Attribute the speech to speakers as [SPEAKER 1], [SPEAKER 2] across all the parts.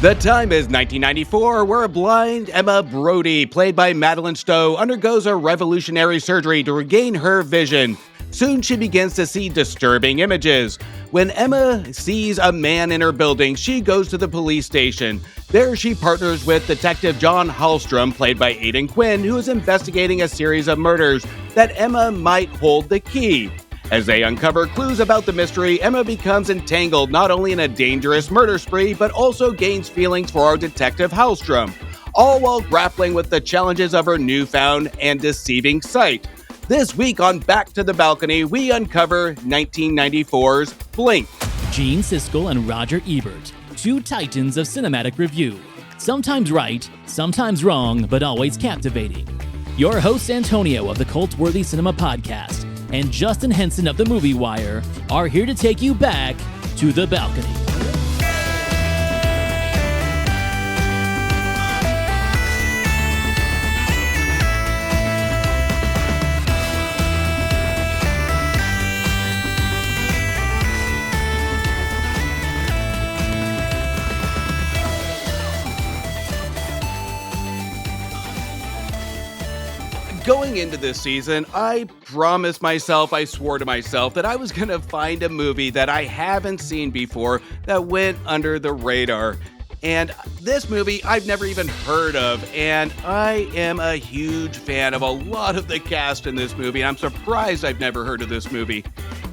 [SPEAKER 1] The time is 1994, where a blind Emma Brody, played by Madeleine Stowe, undergoes a revolutionary surgery to regain her vision. Soon she begins to see disturbing images. When Emma sees a man in her building, she goes to the police station. There she partners with Detective John Hallstrom, played by Aidan Quinn, who is investigating a series of murders that Emma might hold the key. As they uncover clues about the mystery, Emma becomes entangled not only in a dangerous murder spree, but also gains feelings for our Detective Hallstrom, all while grappling with the challenges of her newfound and deceiving sight. This week on Back to the Balcony, we uncover 1994's Blink.
[SPEAKER 2] Gene Siskel and Roger Ebert, two titans of cinematic review. Sometimes right, sometimes wrong, but always captivating. Your hosts Antonio of the Cult-Worthy Cinema Podcast and Justin Henson of the Movie Wire are here to take you back to the balcony.
[SPEAKER 1] Going into this season, I swore to myself that I was going to find a movie that I haven't seen before that went under the radar. And this movie I've never even heard of, and I am a huge fan of a lot of the cast in this movie, and I'm surprised I've never heard of this movie.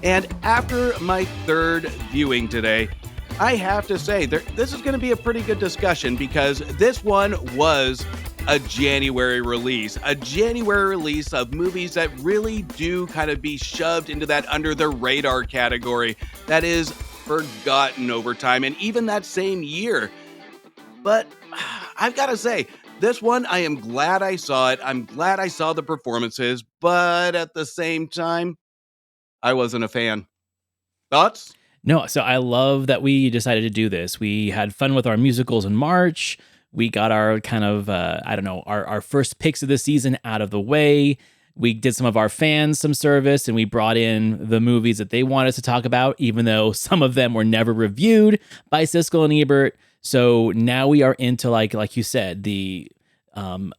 [SPEAKER 1] And after my third viewing today, I have to say, this is going to be a pretty good discussion because this one was a January release of movies that really do kind of be shoved into that under the radar category that is forgotten over time and even that same year. But I've got to say, this one, I am glad I saw it. I'm glad I saw the performances, but at the same time, I wasn't a fan. Thoughts?
[SPEAKER 2] No, so I love that we decided to do this. We had fun with our musicals in March. We got our kind of, our first picks of the season out of the way. We did some of our fans some service, and we brought in the movies that they wanted to talk about, even though some of them were never reviewed by Siskel and Ebert. So now we are into, like you said, the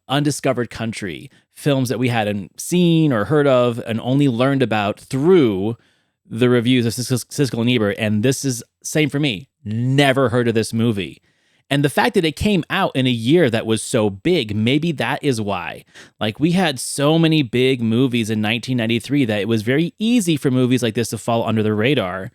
[SPEAKER 2] undiscovered country, films that we hadn't seen or heard of and only learned about through the reviews of Siskel and Ebert. And this is same for me. Never heard of this movie. And the fact that it came out in a year that was so big, maybe that is why. Like, we had so many big movies in 1993 that it was very easy for movies like this to fall under the radar,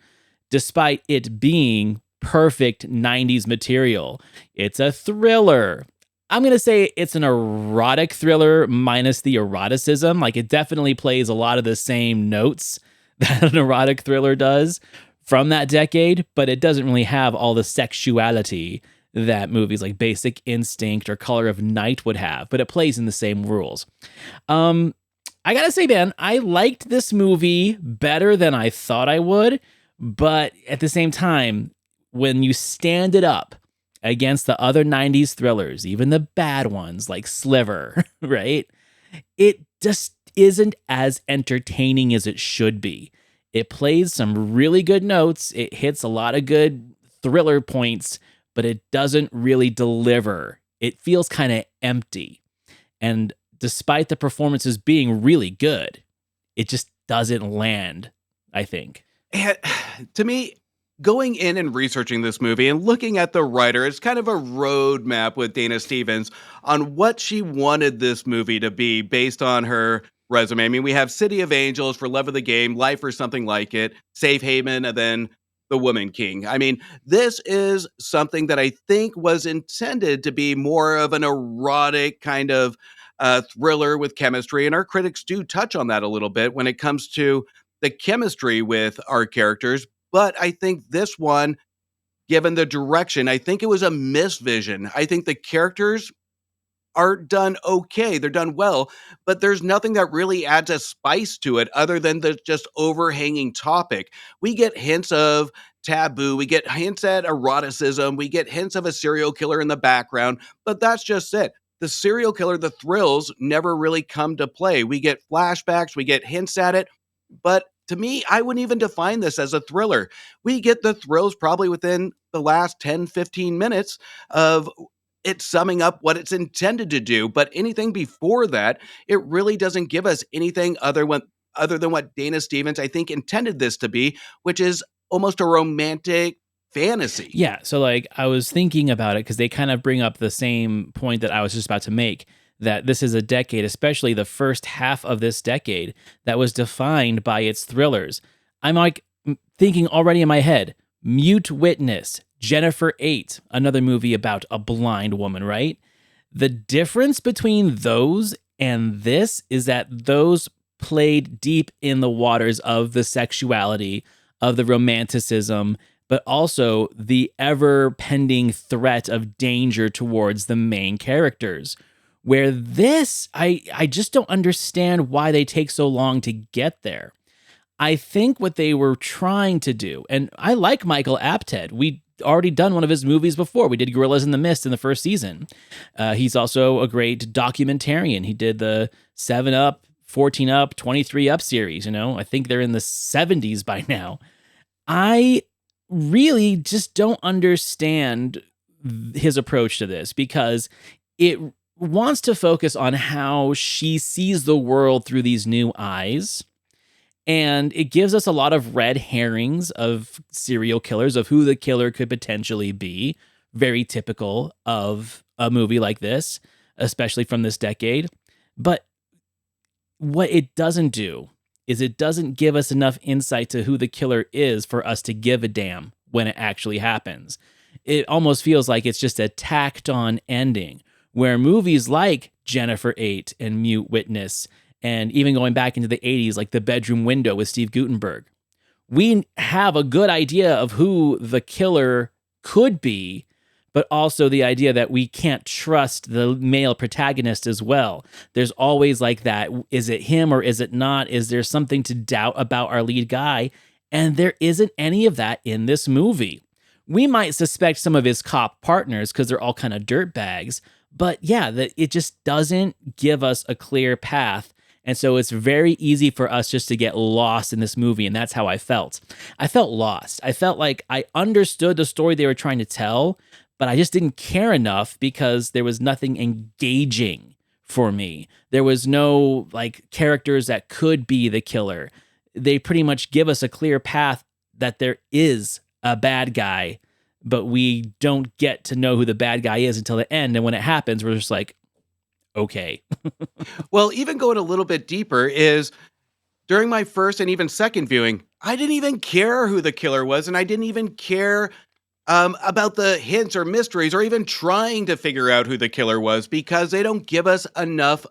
[SPEAKER 2] despite it being perfect 90s material. It's a thriller. I'm going to say it's an erotic thriller minus the eroticism. Like, it definitely plays a lot of the same notes that an erotic thriller does from that decade, but it doesn't really have all the sexuality that movies like Basic Instinct or Color of Night would have, but it plays in the same rules. I gotta say, man, I liked this movie better than I thought I would, but at the same time, when you stand it up against the other 90s thrillers, even the bad ones like Sliver, right? It just isn't as entertaining as it should be. It plays some really good notes. It hits a lot of good thriller points, but it doesn't really deliver. It feels kind of empty. And despite the performances being really good, it just doesn't land, I think.
[SPEAKER 1] And to me, going in and researching this movie and looking at the writer, it's kind of a roadmap with Dana Stevens on what she wanted this movie to be based on her resume. I mean, we have City of Angels, For Love of the Game, Life or Something Like It, Safe Haven, and then The Woman King. I mean, this is something that I think was intended to be more of an erotic kind of thriller with chemistry, and our critics do touch on that a little bit when it comes to the chemistry with our characters. But I think this one, given the direction, I think it was a misvision. I think the characters are done okay. They're done well, but there's nothing that really adds a spice to it other than the just overhanging topic. We get hints of taboo. We get hints at eroticism. We get hints of a serial killer in the background, but that's just it. The serial killer, the thrills never really come to play. We get flashbacks. We get hints at it, but to me, I wouldn't even define this as a thriller. We get the thrills probably within the last 10, 15 minutes of it summing up what it's intended to do. But anything before that, it really doesn't give us anything other than what Dana Stevens, I think, intended this to be, which is almost a romantic fantasy.
[SPEAKER 2] Yeah, so like I was thinking about it because they kind of bring up the same point that I was just about to make, that this is a decade, especially the first half of this decade, that was defined by its thrillers. I'm like thinking already in my head, Mute Witness, Jennifer 8, another movie about a blind woman, right? The difference between those and this is that those played deep in the waters of the sexuality, of the romanticism, but also the ever pending threat of danger towards the main characters. Where this, I just don't understand why they take so long to get there. I think what they were trying to do, and I like Michael Apted. We already done one of his movies before. We did Gorillas in the Mist in the first season. He's also a great documentarian. He did the 7 Up, 14 Up, 23 Up series. You know, I think they're in the 70s by now. I really just don't understand his approach to this because it wants to focus on how she sees the world through these new eyes. And it gives us a lot of red herrings of serial killers, of who the killer could potentially be. Very typical of a movie like this, especially from this decade. But what it doesn't do is it doesn't give us enough insight to who the killer is for us to give a damn when it actually happens. It almost feels like it's just a tacked on ending, where movies like Jennifer 8 and Mute Witness, and even going back into the 80s, like The Bedroom Window with Steve Guttenberg, we have a good idea of who the killer could be, but also the idea that we can't trust the male protagonist as well. There's always like that, is it him or is it not? Is there something to doubt about our lead guy? And there isn't any of that in this movie. We might suspect some of his cop partners because they're all kind of dirtbags, but yeah, that it just doesn't give us a clear path. And so it's very easy for us just to get lost in this movie. And that's how I felt. I felt lost. I felt like I understood the story they were trying to tell, but I just didn't care enough because there was nothing engaging for me. There was no like characters that could be the killer. They pretty much give us a clear path that there is a bad guy, but we don't get to know who the bad guy is until the end. And when it happens, we're just like, okay.
[SPEAKER 1] Well, even going a little bit deeper is during my first and even second viewing, I didn't even care who the killer was, and I didn't even care about the hints or mysteries or even trying to figure out who the killer was because they don't give us enough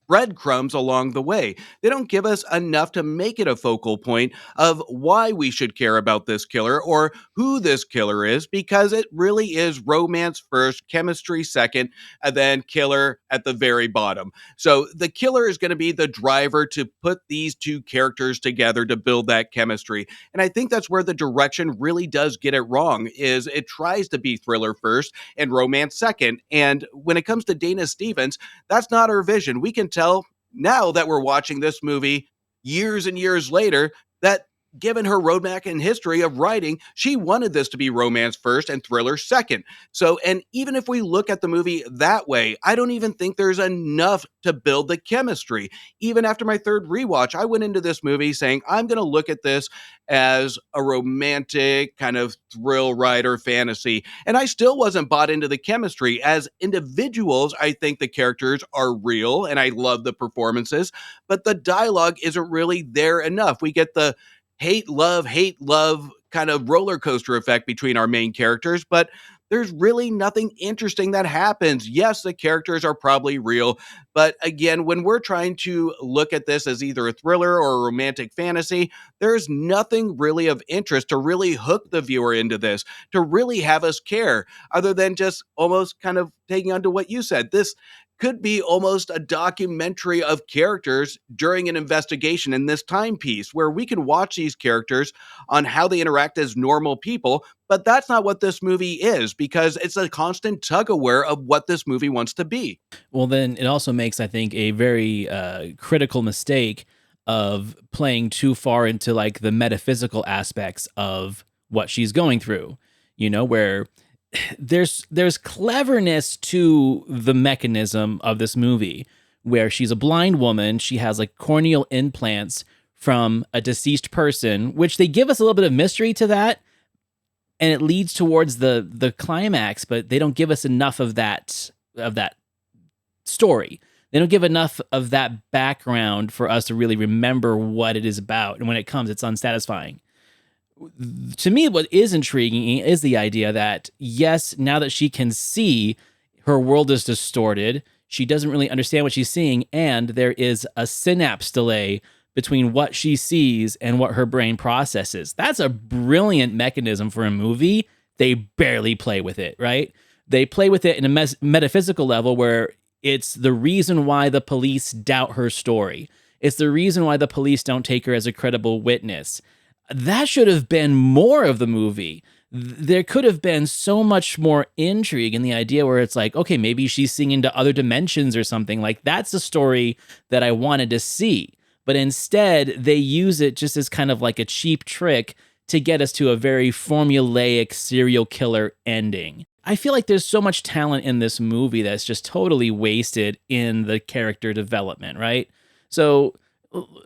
[SPEAKER 1] breadcrumbs along the way. They don't give us enough to make it a focal point of why we should care about this killer or who this killer is, because it really is romance first, chemistry second, and then killer at the very bottom. So the killer is going to be the driver to put these two characters together to build that chemistry. And I think that's where the direction really does get it wrong, is it tries to be thriller first and romance second. And when it comes to Dana Stevens, that's not her vision. We can tell now that we're watching this movie years and years later that given her roadmap and history of writing, she wanted this to be romance first and thriller second. So, and even if we look at the movie that way, I don't even think there's enough to build the chemistry. Even after my third rewatch, I went into this movie saying, I'm going to look at this as a romantic kind of thrill rider fantasy. And I still wasn't bought into the chemistry. As individuals, I think the characters are real and I love the performances, but the dialogue isn't really there enough. We get the hate, love kind of roller coaster effect between our main characters, but there's really nothing interesting that happens. Yes, the characters are probably real, but again, when we're trying to look at this as either a thriller or a romantic fantasy, there's nothing really of interest to really hook the viewer into this, to really have us care, other than just almost kind of taking on to what you said. This could be almost a documentary of characters during an investigation in this timepiece where we can watch these characters on how they interact as normal people. But that's not what this movie is, because it's a constant tug of war of what this movie wants to be.
[SPEAKER 2] Well, then it also makes, I think, a very critical mistake of playing too far into like the metaphysical aspects of what she's going through. where there's cleverness to the mechanism of this movie, where she's a blind woman, she has like corneal implants from a deceased person, which they give us a little bit of mystery to that, and it leads towards the climax, but they don't give us enough of that story. They don't give enough of that background for us to really remember what it is about, and when it comes, it's unsatisfying. To me, what is intriguing is the idea that, yes, now that she can see, her world is distorted. She doesn't really understand what she's seeing, and there is a synapse delay between what she sees and what her brain processes. That's a brilliant mechanism for a movie. They barely play with it, right? They play with it in a metaphysical level where it's the reason why the police doubt her story. It's the reason why the police don't take her as a credible witness. That should have been more of the movie. There could have been so much more intrigue in the idea where it's like, okay, maybe she's seeing into other dimensions or something. Like, that's a story that I wanted to see. But instead, they use it just as kind of like a cheap trick to get us to a very formulaic serial killer ending. I feel like there's so much talent in this movie that's just totally wasted in the character development, right? So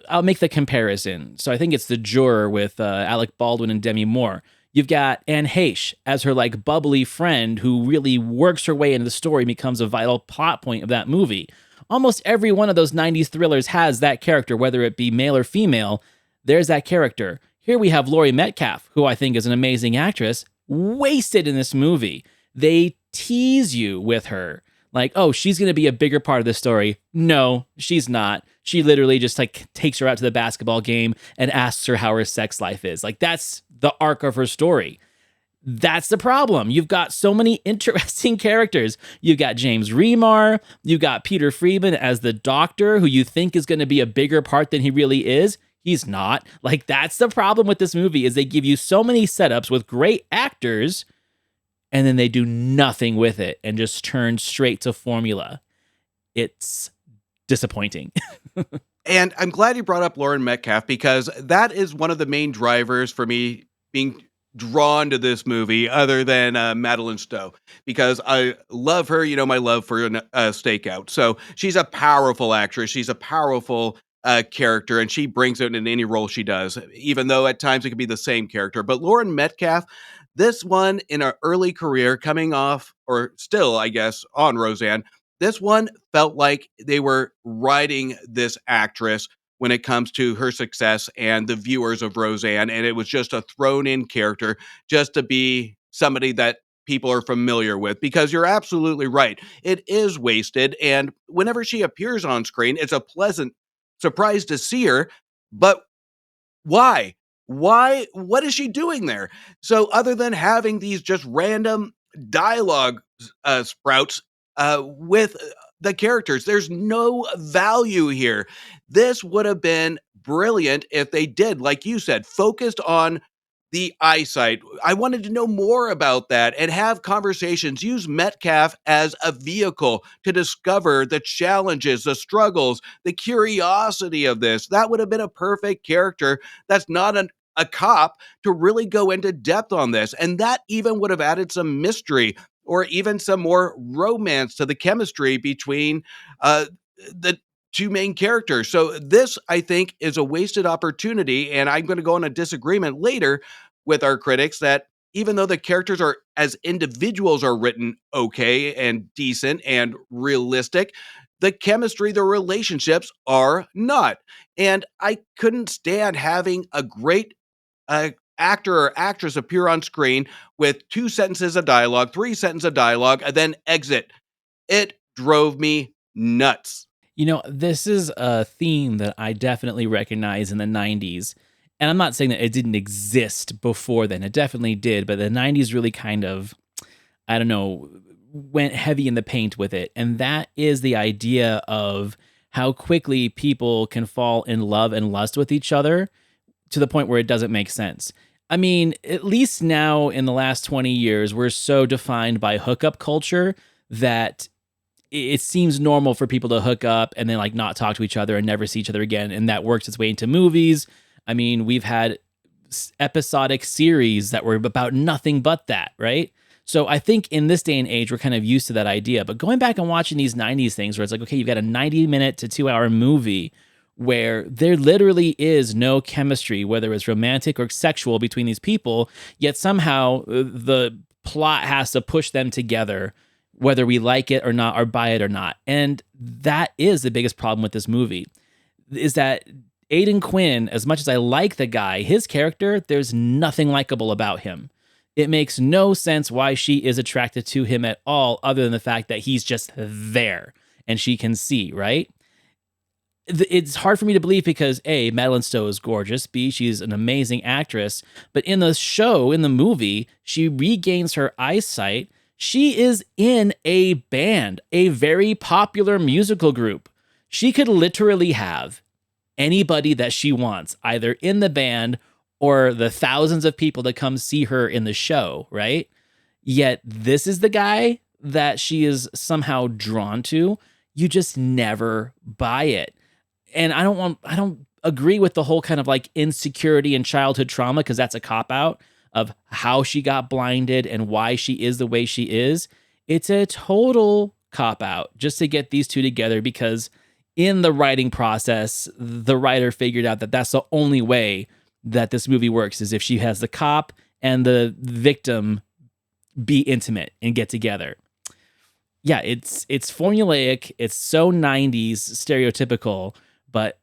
[SPEAKER 2] I'll make the comparison. So I think it's The Juror with Alec Baldwin and Demi Moore. You've got Anne Heche as her like bubbly friend who really works her way into the story and becomes a vital plot point of that movie. Almost every one of those 90s thrillers has that character, whether it be male or female. There's that character. Here we have Laurie Metcalf, who I think is an amazing actress, wasted in this movie. They tease you with her. Like, oh, she's going to be a bigger part of the story. No, she's not. She literally just like takes her out to the basketball game and asks her how her sex life is. Like, that's the arc of her story. That's the problem. You've got so many interesting characters. You've got James Remar. You've got Peter Friedman as the doctor, who you think is going to be a bigger part than he really is. He's not. Like, that's the problem with this movie, is they give you so many setups with great actors, and then they do nothing with it and just turn straight to formula. It's disappointing.
[SPEAKER 1] And I'm glad you brought up Lauren Metcalf, because that is one of the main drivers for me being drawn to this movie, other than Madeleine Stowe, because I love her, my love for Stakeout. So she's a powerful actress. She's a powerful character, and she brings it in any role she does, even though at times it could be the same character. But Lauren Metcalf, this one in her early career, coming off, or still, I guess, on Roseanne, this one felt like they were writing this actress when it comes to her success and the viewers of Roseanne. And it was just a thrown in character just to be somebody that people are familiar with, because you're absolutely right. It is wasted. And whenever she appears on screen, it's a pleasant surprise to see her. But why? Why? What is she doing there? So, other than having these just random dialogue sprouts with the characters, there's no value here. This would have been brilliant if they did, like you said, focused on the eyesight. I wanted to know more about that and have conversations. Use Metcalf as a vehicle to discover the challenges, the struggles, the curiosity of this. That would have been a perfect character that's not a cop, to really go into depth on this. And that even would have added some mystery, or even some more romance to the chemistry between the two main characters. So this, I think, is a wasted opportunity. And I'm going to go on a disagreement later with our critics that even though the characters are, as individuals, are written okay and decent and realistic, the chemistry, the relationships are not. And I couldn't stand having a great actor or actress appear on screen with 2 sentences of dialogue, 3 sentences of dialogue, and then exit. It drove me nuts.
[SPEAKER 2] This is a theme that I definitely recognize in the 90s. And I'm not saying that it didn't exist before then. It definitely did. But the 90s really kind of, I don't know, went heavy in the paint with it. And that is the idea of how quickly people can fall in love and lust with each other to the point where it doesn't make sense. I mean, at least now in the last 20 years, we're so defined by hookup culture that it seems normal for people to hook up and then like not talk to each other and never see each other again. And that works its way into movies. I mean, we've had episodic series that were about nothing but that, right? So I think in this day and age, we're kind of used to that idea. But going back and watching these 90s things where it's like, okay, you've got a 90-minute to 2-hour movie where there literally is no chemistry, whether it's romantic or sexual between these people, yet somehow the plot has to push them together, whether we like it or not, or buy it or not. And that is the biggest problem with this movie, is that Aidan Quinn, as much as I like the guy, his character, there's nothing likable about him. It makes no sense why she is attracted to him at all, other than the fact that he's just there and she can see, right? It's hard for me to believe because A, Madeleine Stowe is gorgeous, B, she's an amazing actress, but in the show, in the movie, she regains her eyesight. She is in a band, a very popular musical group. She could literally have anybody that she wants, either in the band or the thousands of people that come see her in the show, right? Yet this is the guy that she is somehow drawn to. You just never buy it. And I don't agree with the whole kind of like insecurity and childhood trauma, because that's a cop-out of how she got blinded and why she is the way she is. It's a total cop-out just to get these two together, because in the writing process, the writer figured out that that's the only way that this movie works, is if she has the cop and the victim be intimate and get together. Yeah, it's formulaic. It's so 90s stereotypical, but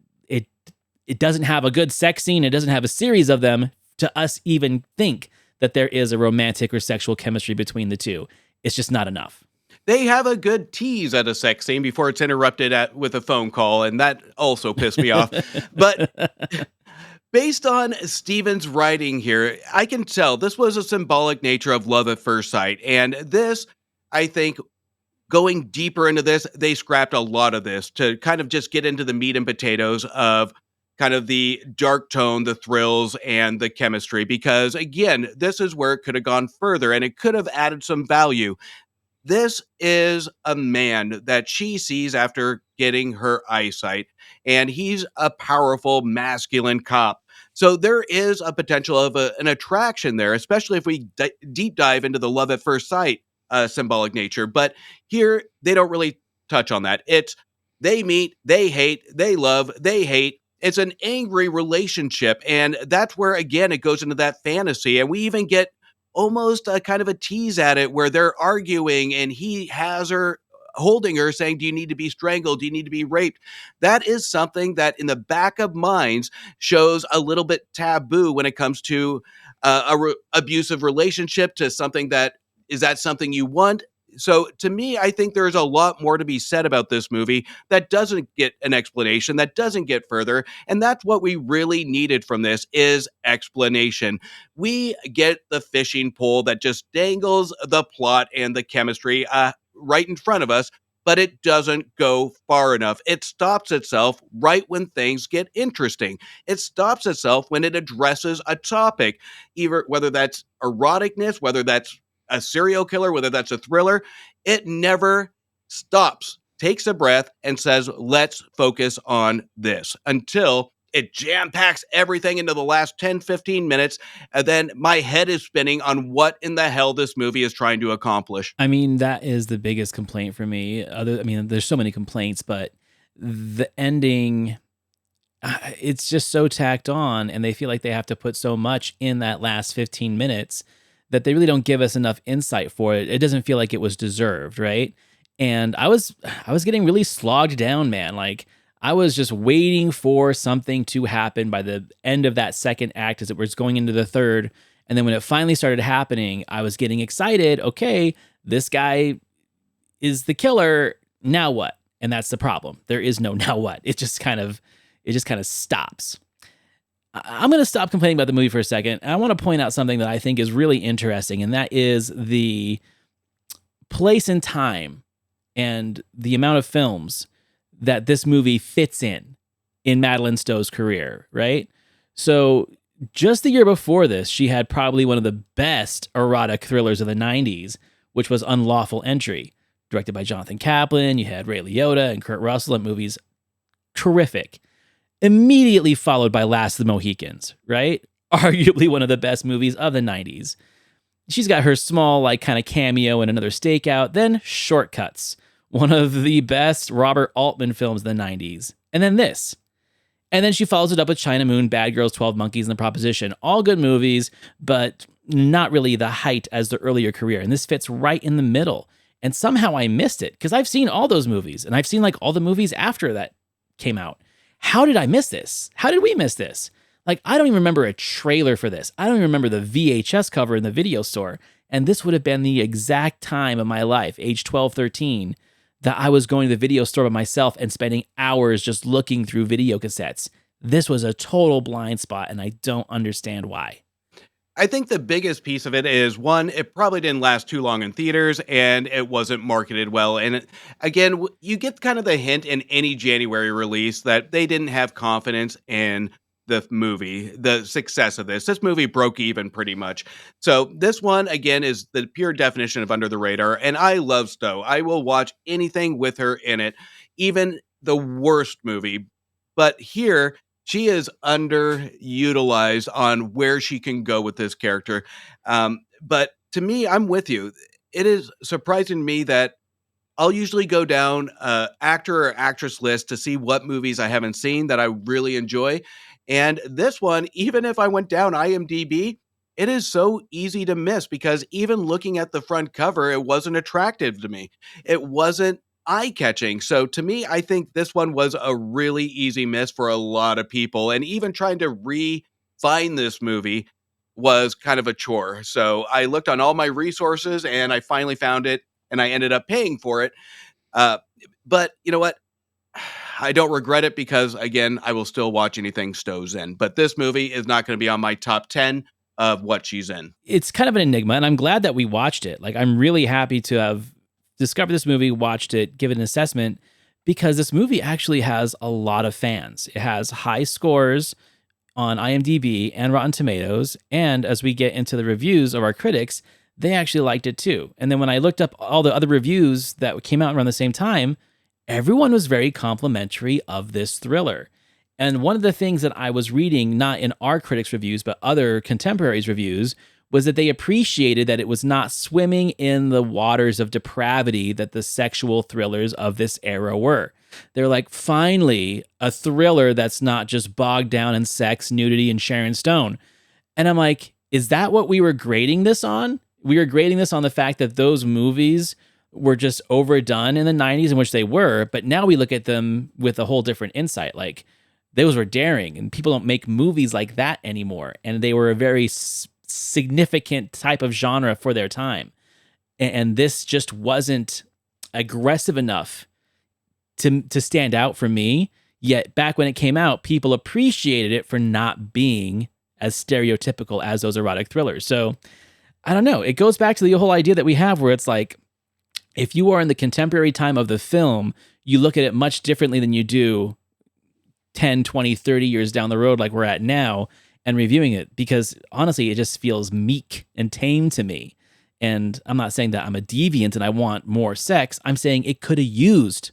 [SPEAKER 2] it doesn't have a good sex scene. It doesn't have a series of them to us even think that there is a romantic or sexual chemistry between the two. It's just not enough.
[SPEAKER 1] They have a good tease at a sex scene before it's interrupted with a phone call, and that also pissed me off. But based on Stevens' writing here, I can tell this was a symbolic nature of love at first sight. And this, I think, going deeper into this, they scrapped a lot of this to kind of just get into the meat and potatoes of kind of the dark tone, the thrills, and the chemistry. Because again, this is where it could have gone further and it could have added some value. This is a man that she sees after getting her eyesight, and he's a powerful, masculine cop. So there is a potential of an attraction there, especially if we deep dive into the love at first sight symbolic nature. But here, they don't really touch on that. It's they meet, they hate, they love, they hate. It's an angry relationship, and that's where, again, it goes into that fantasy, and we even get almost a kind of a tease at it where they're arguing and he has her holding her saying, do you need to be strangled? Do you need to be raped? That is something that in the back of minds shows a little bit taboo when it comes to abusive relationship, to something that is that something you want? So to me, I think there's a lot more to be said about this movie that doesn't get an explanation, that doesn't get further. And that's what we really needed from this, is explanation. We get the fishing pole that just dangles the plot and the chemistry right in front of us, but it doesn't go far enough. It stops itself right when things get interesting. It stops itself when it addresses a topic, either whether that's eroticness, whether that's a serial killer, whether that's a thriller. It never stops, takes a breath, and says, let's focus on this, until it jam packs everything into the last 10, 15 minutes. And then my head is spinning on what in the hell this movie is trying to accomplish.
[SPEAKER 2] I mean, that is the biggest complaint for me. There's so many complaints, but the ending, it's just so tacked on, and they feel like they have to put so much in that last 15 minutes that they really don't give us enough insight for it. It doesn't feel like it was deserved, right? And I was getting really slogged down, man. Like, I was just waiting for something to happen by the end of that second act as it was going into the third. And then when it finally started happening, I was getting excited. Okay, this guy is the killer. Now what? And that's the problem. There is no now what. It just kind of stops. I'm going to stop complaining about the movie for a second. And I want to point out something that I think is really interesting, and that is the place and time and the amount of films that this movie fits in Madeleine Stowe's career, right? So just the year before this, she had probably one of the best erotic thrillers of the 90s, which was Unlawful Entry, directed by Jonathan Kaplan. You had Ray Liotta and Kurt Russell. That movie's terrific. Immediately followed by Last of the Mohicans, right? arguably one of the best movies of the 90s. She's got her small, like, kind of cameo in another stakeout. Then Shortcuts, one of the best Robert Altman films of the 90s. And then this. And then she follows it up with China Moon, Bad Girls, 12 Monkeys, and The Proposition. All good movies, but not really the height as the earlier career. And this fits right in the middle. And somehow I missed it because I've seen all those movies and I've seen like all the movies after that came out. How did I miss this? How did we miss this? Like, I don't even remember a trailer for this. I don't even remember the VHS cover in the video store. And this would have been the exact time of my life, age 12, 13, that I was going to the video store by myself and spending hours just looking through video cassettes. This was a total blind spot, and I don't understand why.
[SPEAKER 1] I think the biggest piece of it is one, it probably didn't last too long in theaters and it wasn't marketed well. And again, you get kind of the hint in any January release that they didn't have confidence in the movie, the success of this. This movie broke even pretty much. So this one, again, is the pure definition of under the radar. And I love Stowe. I will watch anything with her in it, even the worst movie. But here, she is underutilized on where she can go with this character. But to me, I'm with you. It is surprising to me that I'll usually go down actor or actress list to see what movies I haven't seen that I really enjoy. And this one, even if I went down IMDb, it is so easy to miss because even looking at the front cover, it wasn't attractive to me. It wasn't eye catching. So to me, I think this one was a really easy miss for a lot of people. And even trying to find this movie was kind of a chore. So I looked on all my resources and I finally found it and I ended up paying for it. Uh, but you know what? I don't regret it because, again, I will still watch anything Stowe's in. But this movie is not going to be on my top 10 of what she's in.
[SPEAKER 2] It's kind of an enigma, and I'm glad that we watched it. Like, I'm really happy to have discovered this movie, watched it, given an assessment, because this movie actually has a lot of fans. It has high scores on IMDb and Rotten Tomatoes. And as we get into the reviews of our critics, they actually liked it too. And then when I looked up all the other reviews that came out around the same time, everyone was very complimentary of this thriller. And one of the things that I was reading, not in our critics' reviews, but other contemporaries' reviews, was that they appreciated that it was not swimming in the waters of depravity that the sexual thrillers of this era were. They're like, finally, a thriller that's not just bogged down in sex, nudity, and Sharon Stone. And I'm like, is that what we were grading this on? We were grading this on the fact that those movies were just overdone in the 90s, in which they were, but now we look at them with a whole different insight. Like, those were daring, and people don't make movies like that anymore. And they were a very significant type of genre for their time. And this just wasn't aggressive enough to stand out for me. Yet back when it came out, people appreciated it for not being as stereotypical as those erotic thrillers. So I don't know. It goes back to the whole idea that we have where it's like, if you are in the contemporary time of the film, you look at it much differently than you do 10, 20, 30 years down the road like we're at now and reviewing it, because honestly, it just feels meek and tame to me. And I'm not saying that I'm a deviant and I want more sex. I'm saying it could have used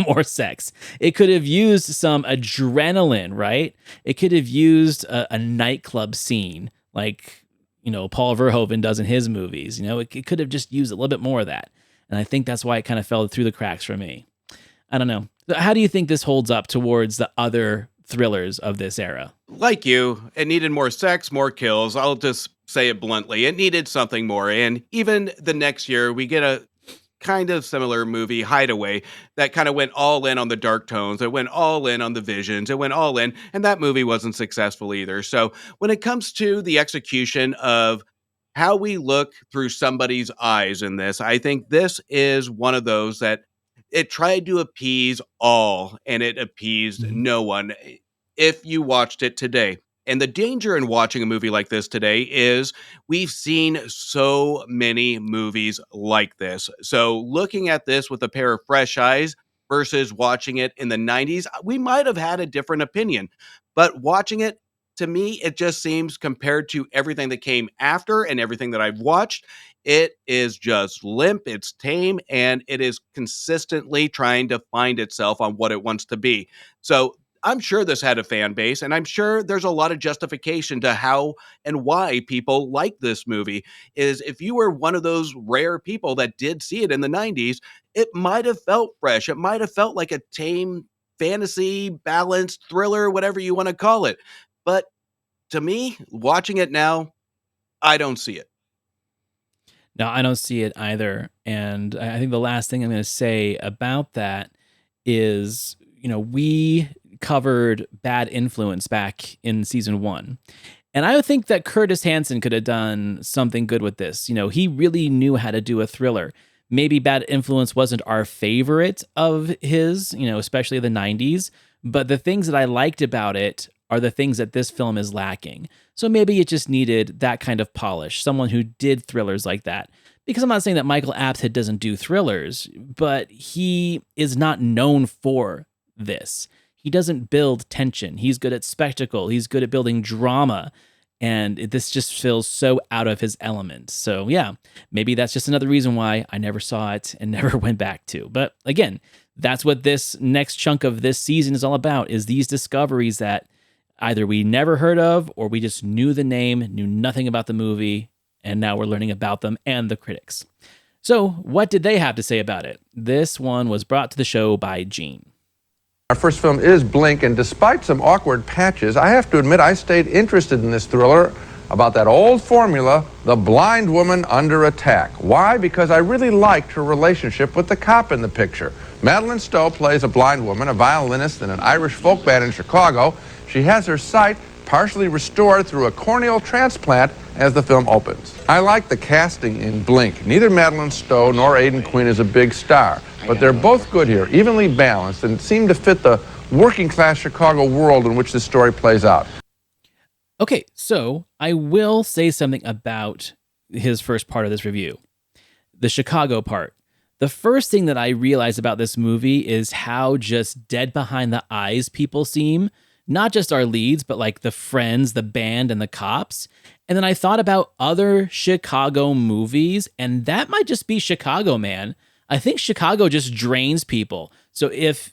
[SPEAKER 2] more sex. It could have used some adrenaline, right? It could have used a nightclub scene like, Paul Verhoeven does in his movies. It could have just used a little bit more of that. And I think that's why it kind of fell through the cracks for me. I don't know. How do you think this holds up towards the other thrillers of this era?
[SPEAKER 1] Like you, it needed more sex, more kills. I'll just say it bluntly. It needed something more. And even the next year, we get a kind of similar movie, Hideaway, that kind of went all in on the dark tones. It went all in on the visions. It went all in. And that movie wasn't successful either. So when it comes to the execution of how we look through somebody's eyes in this, I think this is one of those that it tried to appease all and it appeased no one if you watched it today. And the danger in watching a movie like this today is we've seen so many movies like this. So looking at this with a pair of fresh eyes versus watching it in the 90s, we might have had a different opinion. But watching it, to me, it just seems compared to everything that came after and everything that I've watched, it is just limp, it's tame, and it is consistently trying to find itself on what it wants to be. So I'm sure this had a fan base, and I'm sure there's a lot of justification to how and why people like this movie. Is if you were one of those rare people that did see it in the 90s, it might have felt fresh. It might have felt like a tame fantasy, balanced thriller, whatever you want to call it. But to me, watching it now, I don't see it.
[SPEAKER 2] No, I don't see it either. And I think the last thing I'm going to say about that is, we covered Bad Influence back in season 1. And I would think that Curtis Hanson could have done something good with this. He really knew how to do a thriller. Maybe Bad Influence wasn't our favorite of his, especially the 90s, but the things that I liked about it are the things that this film is lacking. So maybe it just needed that kind of polish, someone who did thrillers like that. Because I'm not saying that Michael Apted doesn't do thrillers, but he is not known for this. He doesn't build tension. He's good at spectacle. He's good at building drama. And this just feels so out of his element. So yeah, maybe that's just another reason why I never saw it and never went back to. But again, that's what this next chunk of this season is all about, is these discoveries that either we never heard of or we just knew the name, knew nothing about the movie, and now we're learning about them and the critics. So what did they have to say about it? This one was brought to the show by Gene.
[SPEAKER 3] Our first film is Blink, and despite some awkward patches, I have to admit I stayed interested in this thriller about that old formula, the blind woman under attack. Why? Because I really liked her relationship with the cop in the picture. Madeleine Stowe plays a blind woman, a violinist in an Irish folk band in Chicago. She has her sight partially restored through a corneal transplant as the film opens. I like the casting in Blink. Neither Madeleine Stowe nor Aidan Quinn is a big star, but they're both good here, evenly balanced, and seem to fit the working-class Chicago world in which this story plays out.
[SPEAKER 2] Okay, so I will say something about his first part of this review, the Chicago part. The first thing that I realized about this movie is how just dead behind the eyes people seem. Not just our leads, but like the friends, the band, and the cops. And then I thought about other Chicago movies, and that might just be Chicago, man. I think Chicago just drains people.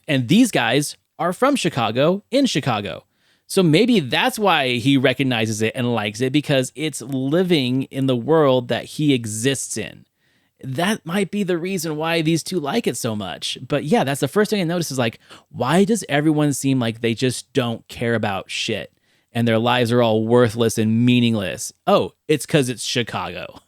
[SPEAKER 2] And these guys are from Chicago, in Chicago. So maybe that's why he recognizes it and likes it, because it's living in the world that he exists in. That might be the reason why these two like it so much. But yeah, that's the first thing I noticed is like, why does everyone seem like they just don't care about shit and their lives are all worthless and meaningless? Oh, it's because it's Chicago.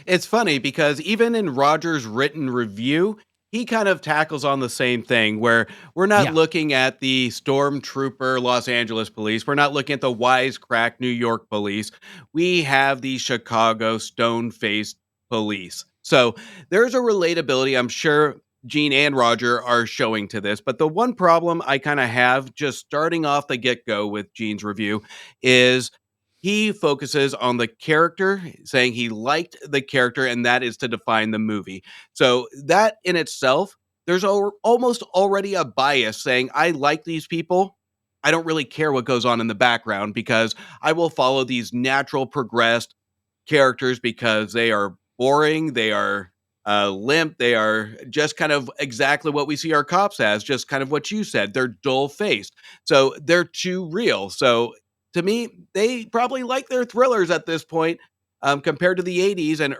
[SPEAKER 1] It's funny because even in Roger's written review, he kind of tackles on the same thing where we're not looking at the stormtrooper Los Angeles police. We're not looking at the wisecrack New York police. We have the Chicago stone-faced police. So there's a relatability I'm sure Gene and Roger are showing to this. But the one problem I kind of have just starting off the get-go with Gene's review is he focuses on the character, saying he liked the character, and that is to define the movie. So that in itself, there's almost already a bias saying, I like these people. I don't really care what goes on in the background because I will follow these natural progressed characters because they are boring, they are limp, they are just kind of exactly what we see our cops as, just kind of what you said. They're dull-faced. So they're too real. So to me, they probably like their thrillers at this point compared to the 80s and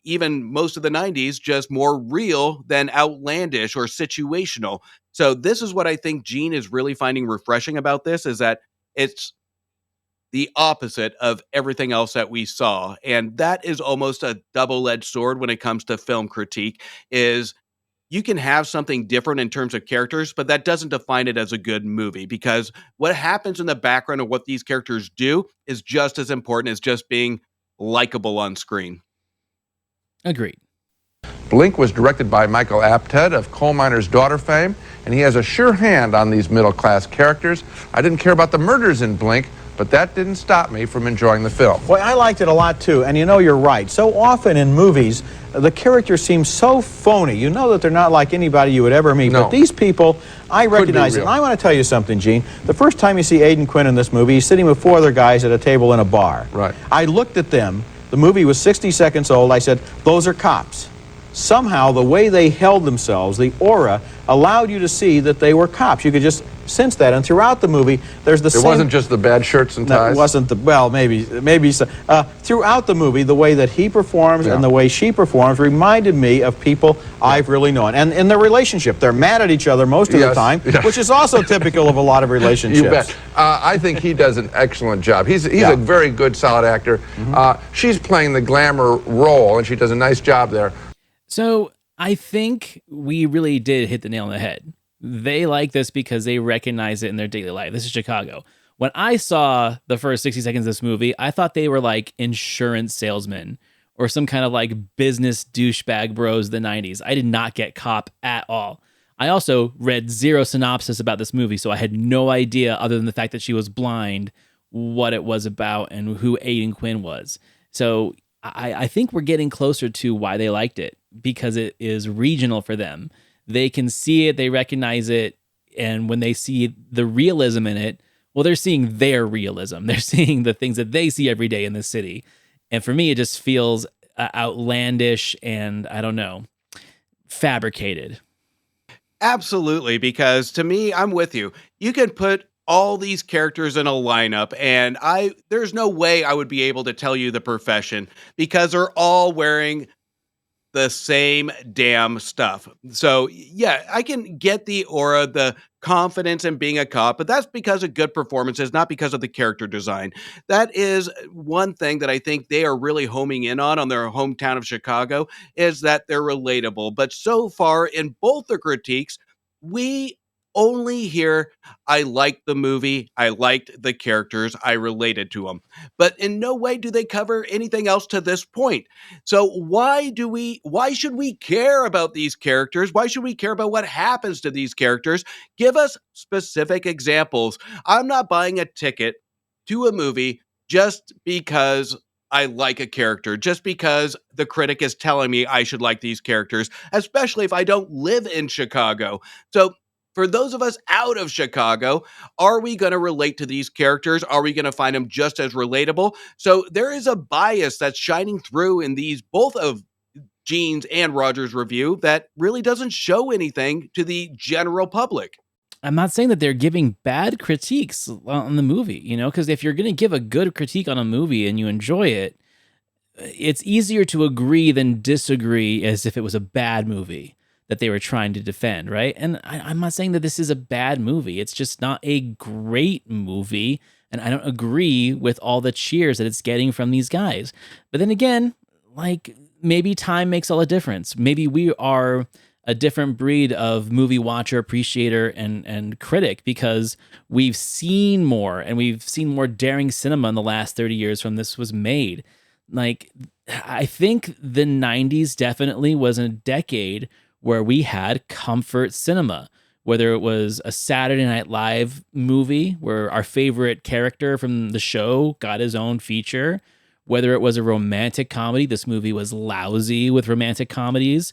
[SPEAKER 1] even most of the 90s, just more real than outlandish or situational. So this is what I think Gene is really finding refreshing about this, is that it's the opposite of everything else that we saw. And that is almost a double-edged sword when it comes to film critique, is you can have something different in terms of characters, but that doesn't define it as a good movie, because what happens in the background of what these characters do is just as important as just being likable on screen.
[SPEAKER 2] Agreed.
[SPEAKER 3] Blink was directed by Michael Apted of Coal Miner's Daughter fame, and he has a sure hand on these middle-class characters. I didn't care about the murders in Blink, but that didn't stop me from enjoying the film.
[SPEAKER 4] Well, I liked it a lot too, and you're right. So often in movies, the characters seem so phony. You know that they're not like anybody you would ever meet.
[SPEAKER 3] No.
[SPEAKER 4] But these people, I recognize it. And I want to tell you something, Gene. The first time you see Aidan Quinn in this movie, he's sitting with 4 other guys at a table in a bar.
[SPEAKER 3] Right.
[SPEAKER 4] I looked at them. The movie was 60 seconds old. I said, those are cops. Somehow, the way they held themselves, the aura, allowed you to see that they were cops. You could just since that. And throughout the movie, there's the
[SPEAKER 3] It
[SPEAKER 4] same...
[SPEAKER 3] wasn't just the bad shirts and ties.
[SPEAKER 4] No, it wasn't the... Well, maybe so. Throughout the movie, the way that he performs and the way she performs reminded me of people I've really known. And in their relationship, they're mad at each other most of the time, which is also typical of a lot of relationships.
[SPEAKER 3] You bet. I think he does an excellent job. He's a very good, solid actor. She's playing the glamour role, and she does a nice job there.
[SPEAKER 2] So I think we really did hit the nail on the head. They like this because they recognize it in their daily life. This is Chicago. When I saw the first 60 seconds of this movie, I thought they were like insurance salesmen or some kind of like business douchebag bros of the 90s. I did not get cop at all. I also read zero synopsis about this movie, so I had no idea, other than the fact that she was blind, what it was about and who Aidan Quinn was. So I think we're getting closer to why they liked it, because it is regional for them. They can see it, they recognize it, and when they see the realism in it, well, they're seeing their realism. They're seeing the things that they see every day in the city. And for me, it just feels outlandish and, I don't know, fabricated.
[SPEAKER 1] Absolutely, because to me, I'm with you. You can put all these characters in a lineup, and there's no way I would be able to tell you the profession, because they're all wearing the same damn stuff. So yeah, I can get the aura, the confidence in being a cop, but that's because of good performances, not because of the character design. That is one thing that I think they are really homing in on their hometown of Chicago, is that they're relatable. But so far in both the critiques, we only hear, I liked the movie, I liked the characters, I related to them. But in no way do they cover anything else to this point. So why should we care about these characters? Why should we care about what happens to these characters? Give us specific examples. I'm not buying a ticket to a movie just because I like a character, just because the critic is telling me I should like these characters, especially if I don't live in Chicago. So for those of us out of Chicago, are we going to relate to these characters? Are we going to find them just as relatable? So there is a bias that's shining through in these, both of Gene's and Roger's review, that really doesn't show anything to the general public.
[SPEAKER 2] I'm not saying that they're giving bad critiques on the movie, because if you're going to give a good critique on a movie and you enjoy it, it's easier to agree than disagree as if it was a bad movie that they were trying to defend, right? And I'm not saying that this is a bad movie. It's just not a great movie, and I don't agree with all the cheers that it's getting from these guys. But then again, like, maybe time makes all the difference. Maybe we are a different breed of movie watcher, appreciator, and critic, because we've seen more, and we've seen more daring cinema in the last 30 years from this was made. Like, I think the 90s definitely was a decade where we had comfort cinema, whether it was a Saturday Night Live movie where our favorite character from the show got his own feature, whether it was a romantic comedy. This movie was lousy with romantic comedies.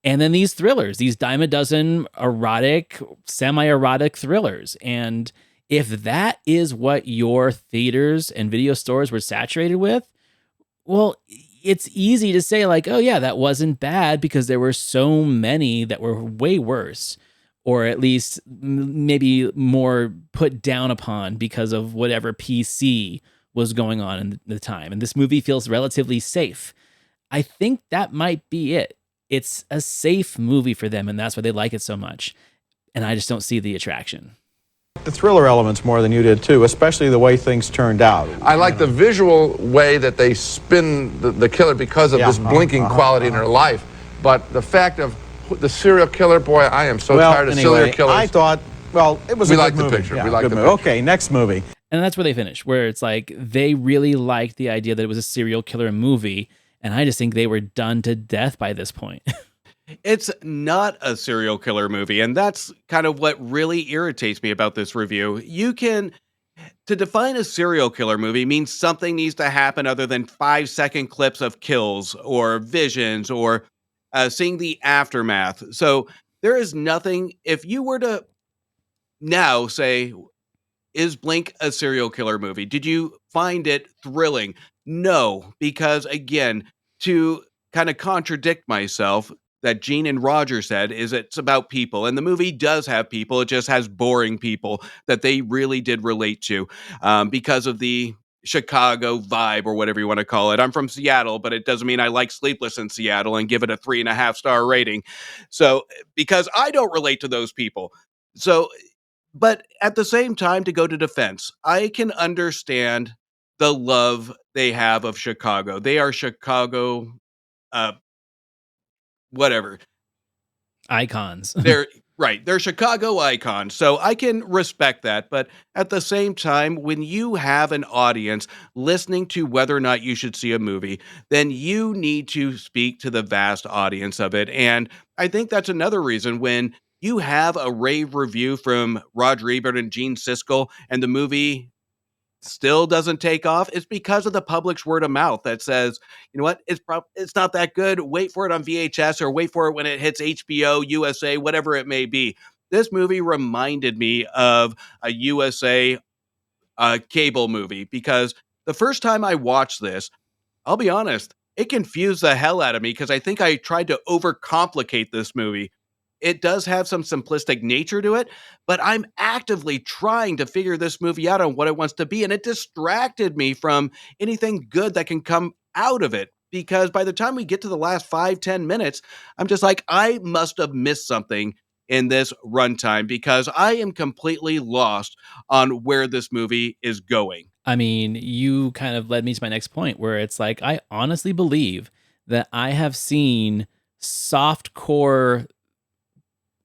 [SPEAKER 2] And then these thrillers, these dime a dozen erotic, semi-erotic thrillers. And if that is what your theaters and video stores were saturated with, well, it's easy to say like, oh yeah, that wasn't bad, because there were so many that were way worse, or at least maybe more put down upon because of whatever PC was going on in the time. And this movie feels relatively safe. I think that might be it. It's a safe movie for them, and that's why they like it so much. And I just don't see the attraction.
[SPEAKER 4] The thriller elements more than you did too, especially the way things turned out.
[SPEAKER 3] I like the visual way that they spin the killer because of this blinking quality in her life. But the fact of the serial killer, boy, I am so tired of serial killers.
[SPEAKER 4] I thought, it was
[SPEAKER 3] we
[SPEAKER 4] a good
[SPEAKER 3] like
[SPEAKER 4] movie.
[SPEAKER 3] the picture.
[SPEAKER 4] Yeah,
[SPEAKER 3] we like the
[SPEAKER 4] movie.
[SPEAKER 3] picture.
[SPEAKER 4] Okay, next movie.
[SPEAKER 2] And that's where they finish, where it's like they really liked the idea that it was a serial killer movie, and I just think they were done to death by this point.
[SPEAKER 1] It's not a serial killer movie, and that's kind of what really irritates me about this review. To define a serial killer movie means something needs to happen other than 5-second clips of kills or visions or seeing the aftermath. So there is nothing, if you were to now say, is Blink a serial killer movie? Did you find it thrilling? No, because again, to kind of contradict myself, that Gene and Roger said is it's about people. And the movie does have people. It just has boring people that they really did relate to because of the Chicago vibe or whatever you want to call it. I'm from Seattle, but it doesn't mean I like Sleepless in Seattle and give it a 3.5-star rating. So, because I don't relate to those people. So, but at the same time, to go to defense, I can understand the love they have of Chicago. They are Chicago, uh, whatever.
[SPEAKER 2] Icons.
[SPEAKER 1] They're right. They're Chicago icons. So I can respect that. But at the same time, when you have an audience listening to whether or not you should see a movie, then you need to speak to the vast audience of it. And I think that's another reason when you have a rave review from Roger Ebert and Gene Siskel and the movie still doesn't take off, it's because of the public's word of mouth that says, you know what, it's not that good. Wait for it on VHS or wait for it when it hits HBO, USA, whatever it may be. This movie reminded me of a USA cable movie because the first time I watched this, I'll be honest, it confused the hell out of me because I think I tried to overcomplicate this movie. It does have some simplistic nature to it, but I'm actively trying to figure this movie out on what it wants to be, and it distracted me from anything good that can come out of it. Because by the time we get to the last 5-10 minutes, I'm just like, I must have missed something in this runtime because I am completely lost on where this movie is going.
[SPEAKER 2] I mean, you kind of led me to my next point where it's like, I honestly believe that I have seen softcore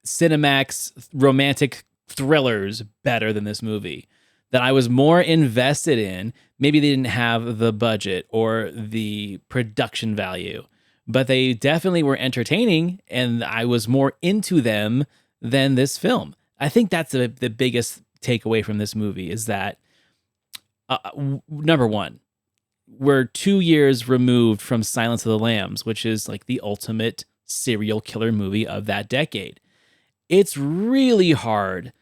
[SPEAKER 2] Cinemax romantic thrillers better than this movie. That I was more invested in. Maybe they didn't have the budget or the production value, but they definitely were entertaining and I was more into them than this film. I think that's the biggest takeaway from this movie is that number one, we're 2 years removed from Silence of the Lambs, which is like the ultimate serial killer movie of that decade. It's really hard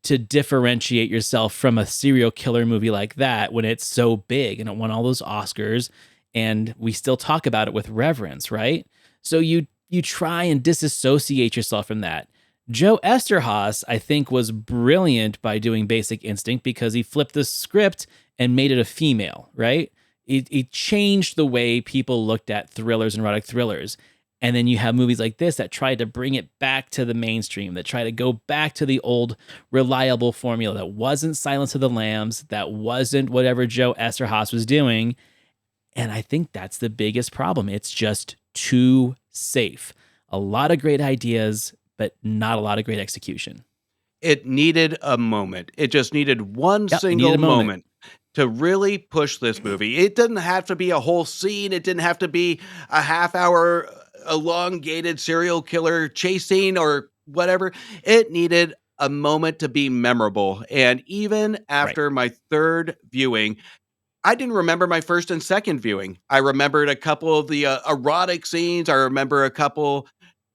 [SPEAKER 2] to differentiate yourself from a serial killer movie like that when it's so big and it won all those Oscars and we still talk about it with reverence, right? So you try and disassociate yourself from that. Joe Esterhaas, I think, was brilliant by doing Basic Instinct because he flipped the script and made it a female, right? It changed the way people looked at thrillers and erotic thrillers. And then you have movies like this that try to bring it back to the mainstream, that try to go back to the old reliable formula that wasn't Silence of the Lambs, that wasn't whatever Joe Esterhaas was doing. And I think that's the biggest problem. It's just too safe. A lot of great ideas, but not a lot of great execution.
[SPEAKER 1] It needed a moment. It just needed one
[SPEAKER 2] Yep,
[SPEAKER 1] single moment to really push this movie. It didn't have to be a whole scene. It didn't have to be a half-hour elongated serial killer chase scene or whatever. It needed a moment to be memorable. And even after my third viewing, I didn't remember my first and second viewing. I remembered a couple of the erotic scenes. I remember a couple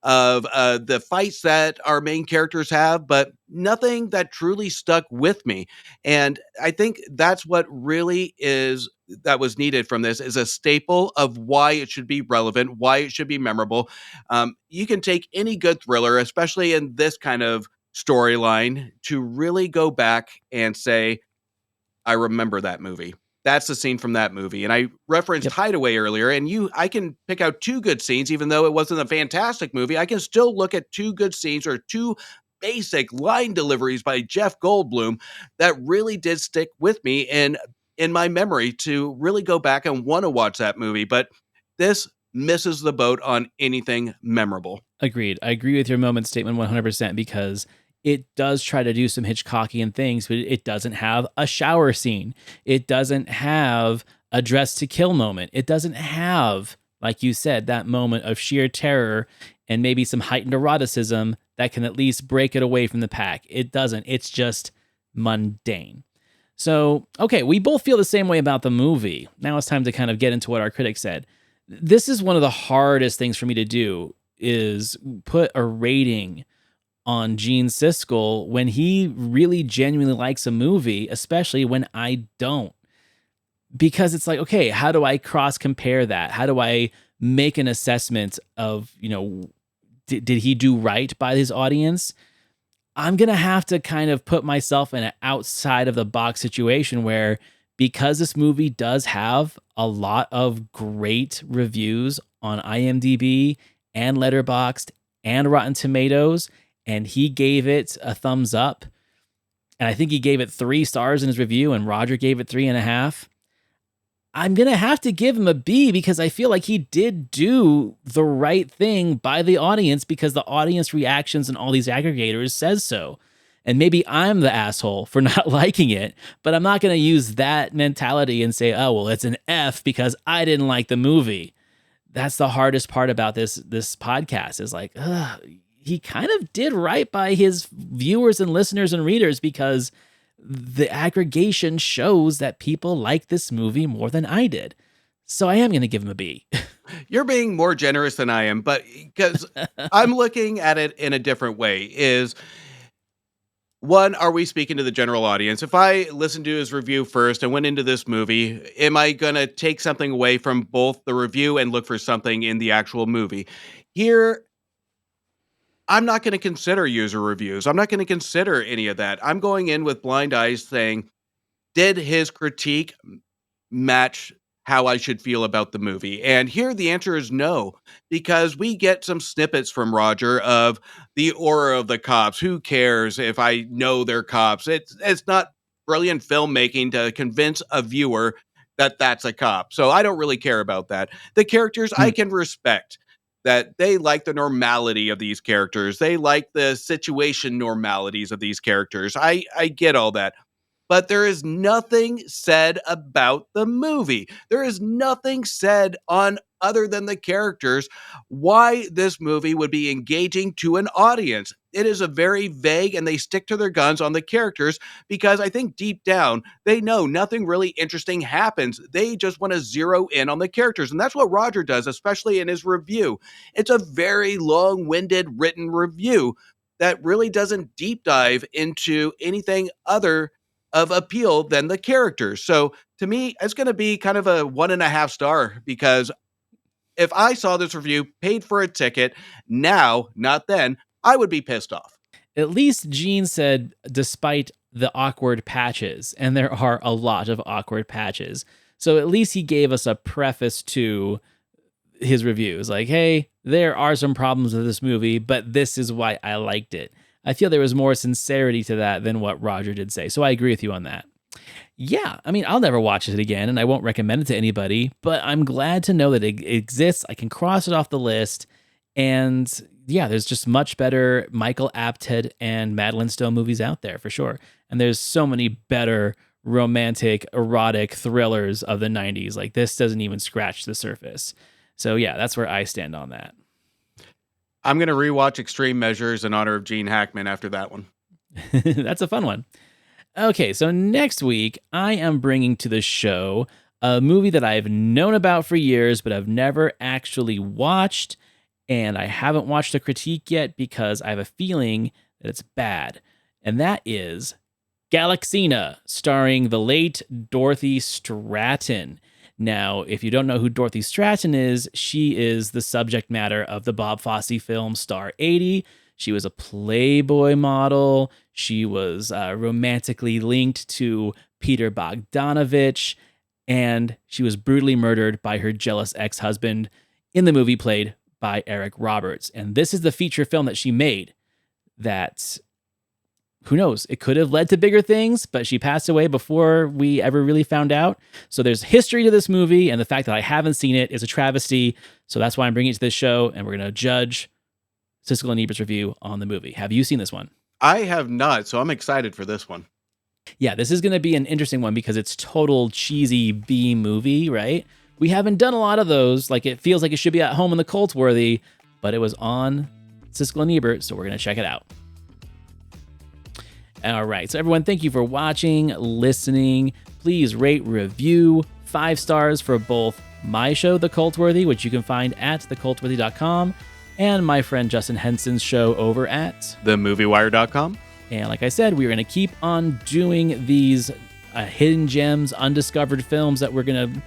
[SPEAKER 1] of the fights that our main characters have, but nothing that truly stuck with me. And I think that's what really that was needed from this is a staple of why it should be relevant, why it should be memorable. You can take any good thriller, especially in this kind of storyline, to really go back and say, I remember that movie. That's the scene from that movie. And I referenced Hideaway earlier, and I can pick out two good scenes, even though it wasn't a fantastic movie. I can still look at two good scenes or two basic line deliveries by Jeff Goldblum that really did stick with me in my memory to really go back and want to watch that movie. But this misses the boat on anything memorable.
[SPEAKER 2] Agreed. I agree with your moment statement 100% because it does try to do some Hitchcockian things, but it doesn't have a shower scene. It doesn't have a dress to kill moment. It doesn't have, like you said, that moment of sheer terror and maybe some heightened eroticism that can at least break it away from the pack. It doesn't. It's just mundane. So, okay, we both feel the same way about the movie. Now it's time to kind of get into what our critics said. This is one of the hardest things for me to do is put a rating on Gene Siskel when he really genuinely likes a movie, especially when I don't. Because it's like, okay, how do I cross compare that? How do I make an assessment of, did he do right by his audience? I'm going to have to kind of put myself in an outside of the box situation where, because this movie does have a lot of great reviews on IMDb and Letterboxd and Rotten Tomatoes, and he gave it a thumbs up, and I think he gave it 3 stars in his review, and Roger gave it 3.5. I'm going to have to give him a B because I feel like he did do the right thing by the audience, because the audience reactions and all these aggregators says so. And maybe I'm the asshole for not liking it, but I'm not going to use that mentality and say, oh, well, it's an F because I didn't like the movie. That's the hardest part about this podcast, is like, he kind of did right by his viewers and listeners and readers, because the aggregation shows that people like this movie more than I did. So I am going to give him a B.
[SPEAKER 1] You're being more generous than I am, but because I'm looking at it in a different way. Is one, are we speaking to the general audience? If I listened to his review first and went into this movie, am I going to take something away from both the review and look for something in the actual movie? Here, I'm not going to consider user reviews. I'm not going to consider any of that. I'm going in with blind eyes saying, did his critique match how I should feel about the movie? And here the answer is no, because we get some snippets from Roger of the aura of the cops. Who cares if I know they're cops? It's not brilliant filmmaking to convince a viewer that that's a cop. So I don't really care about that. The characters I can respect, that they like the normality of these characters. They like the situation normalities of these characters. I get all that. But there is nothing said about the movie. There is nothing said on, other than the characters, why this movie would be engaging to an audience. It is a very vague, and they stick to their guns on the characters, because I think deep down they know nothing really interesting happens. They just want to zero in on the characters. And that's what Roger does, especially in his review. It's a very long-winded written review that really doesn't deep dive into anything other of appeal than the characters. So to me, it's going to be kind of a 1.5 star, because if I saw this review, paid for a ticket, now, not then, I would be pissed off.
[SPEAKER 2] At least Gene said, despite the awkward patches, and there are a lot of awkward patches. So at least he gave us a preface to his reviews. Like, hey, there are some problems with this movie, but this is why I liked it. I feel there was more sincerity to that than what Roger did say. So I agree with you on that. Yeah, I mean, I'll never watch it again, and I won't recommend it to anybody, but I'm glad to know that it exists. I can cross it off the list. And yeah, there's just much better Michael Apted and Madeleine Stowe movies out there, for sure. And there's so many better romantic, erotic thrillers of the 90s. Like, this doesn't even scratch the surface. So yeah, that's where I stand on that.
[SPEAKER 1] I'm going to rewatch Extreme Measures in honor of Gene Hackman after that one.
[SPEAKER 2] That's a fun one. Okay, so next week, I am bringing to the show a movie that I've known about for years, but I've never actually watched, and I haven't watched a critique yet because I have a feeling that it's bad. And that is Galaxina, starring the late Dorothy Stratton. Now, if you don't know who Dorothy Stratton is, she is the subject matter of the Bob Fosse film Star 80. She was a Playboy model. She was romantically linked to Peter Bogdanovich, and she was brutally murdered by her jealous ex-husband in the movie played by Eric Roberts. And this is the feature film that she made that, who knows, it could have led to bigger things, but she passed away before we ever really found out. So there's history to this movie, and the fact that I haven't seen it is a travesty. So that's why I'm bringing it to this show, and we're going to judge Siskel and Ebert's review on the movie. Have you seen this one?
[SPEAKER 1] I have not, so I'm excited for this one.
[SPEAKER 2] Yeah, this is going to be an interesting one because it's total cheesy B movie, right? We haven't done a lot of those. Like, it feels like it should be at home in the Coltsworthy, but it was on Siskel and Ebert, so we're going to check it out. All right, so everyone, thank you for watching, listening. Please rate, review, 5 stars for both my show, The Coltworthy, which you can find at thecoltworthy.com, and my friend Justin Henson's show over at
[SPEAKER 1] themoviewire.com.
[SPEAKER 2] And like I said, we're going to keep on doing these hidden gems, undiscovered films that we're going to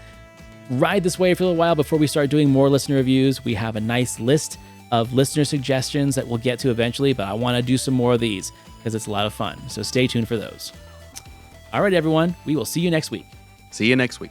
[SPEAKER 2] ride this wave for a little while before we start doing more listener reviews. We have a nice list of listener suggestions that we'll get to eventually, but I want to do some more of these because it's a lot of fun. So stay tuned for those. All right, everyone. We will see you next week.
[SPEAKER 1] See you next week.